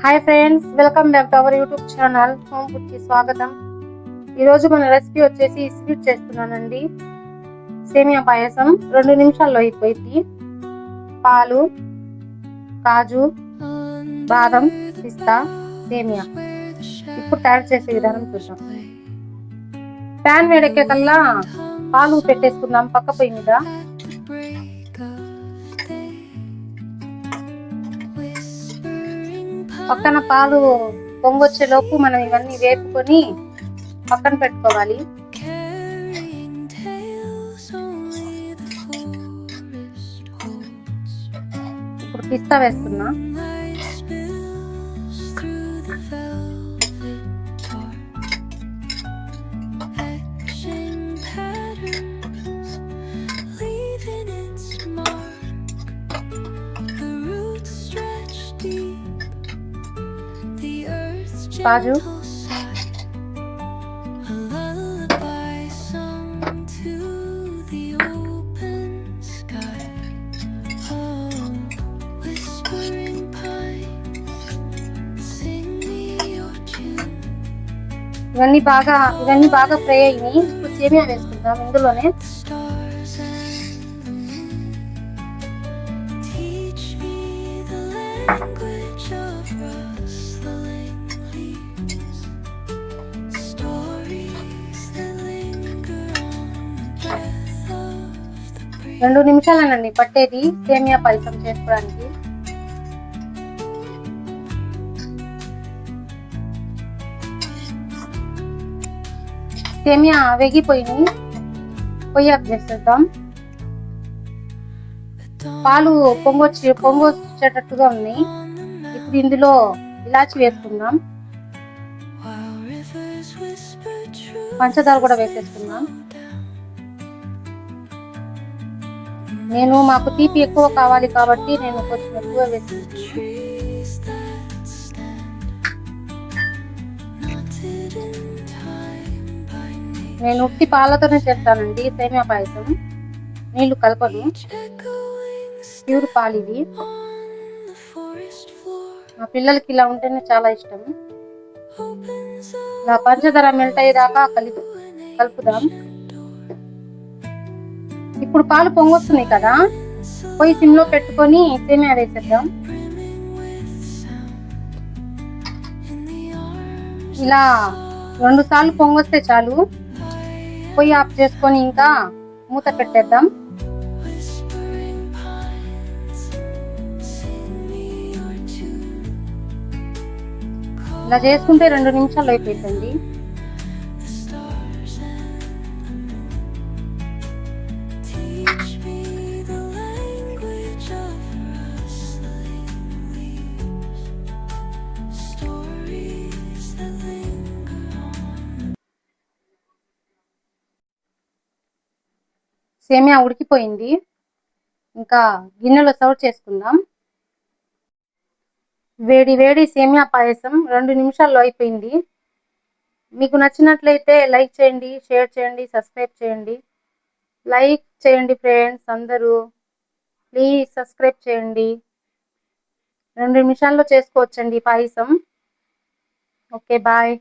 Hi friends, welcome back to our YouTube channel home food కి స్వాగతం. ఈరోజు మన రెసిపీ వచ్చేసి స్వీట్ చేస్తున్నానండి. సేమియా పాయసం 2 నిమిషాల్లో అయిపోయింది. పాలు, కాజు, బాదం, పిస్తా, సేమియా. ఇప్పుడు తయారు చేసే విధానం చూద్దాం. ప్యాన్ వేడెక్కే కల్లా పాలు పెట్టేసుకుందాం పక్క పొయ్యి మీద. పక్కన పాలు పొంగొచ్చే లోపు మనం ఇవన్నీ వేపుకొని పక్కన పెట్టుకోవాలి. ఇప్పుడు పిస్తా వేస్తున్నా. కాజు, ఇవన్నీ బాగా ఫ్రై అయినాయి. ఇప్పుడు సేమియా వేసుకుందాం ఇందులోనే. రెండు నిమిషాలేనండి పట్టేది సేమియా పాయసం చేసుకోవడానికి. సేమియా వేగిపోయి పొయ్యి ఆఫ్ చేసేద్దాం. పాలు పొంగొచ్చేటట్టుగా ఉన్నాయి. ఇప్పుడు ఇందులో ఇలాచి వేసుకుందాం. పంచదార కూడా వేసేసుకుందాం. మాకు తీపి ఎక్కువ కావాలి కాబట్టి నేను కొంచెం ఎక్కువ వేసుకుంటున్నాను. నేను ఉట్టి పాలతోనే చేస్తానండి సేమియా పాయసం. నీళ్లు కలపను, ప్యూర్ పాలు ఇవి. మా పిల్లలకి ఇలా ఉంటేనే చాలా ఇష్టం. ఇలా పంచదార మెల్ట్ అయ్యేదాకా కలుపుదాం. ఇప్పుడు పాలు పొంగొస్తున్నాయి కదా, పొయ్యి సిమ్ లో పెట్టుకొని సేమియా వేసేద్దాం. ఇలా 2 సార్లు పొంగొస్తే చాలు. పొయ్యి ఆఫ్ చేసుకొని ఇంకా మూత పెట్టేద్దాం. ఇలా చేసుకుంటే 2 నిమిషాలు అయిపోయిందండి. సేమియా ఉడికిపోయింది. ఇంకా గిన్నెలో సర్వ్ చేసుకుందాం. వేడి వేడి సేమియా పాయసం 2 నిమిషాల్లో అయిపోయింది. మీకు నచ్చినట్లయితే లైక్ చేయండి, షేర్ చేయండి, సబ్స్క్రైబ్ చేయండి. లైక్ చేయండి ఫ్రెండ్స్ అందరూ, ప్లీజ్ సబ్స్క్రైబ్ చేయండి. 2 నిమిషాల్లో చేసుకోవచ్చండి పాయసం. Okay, bye.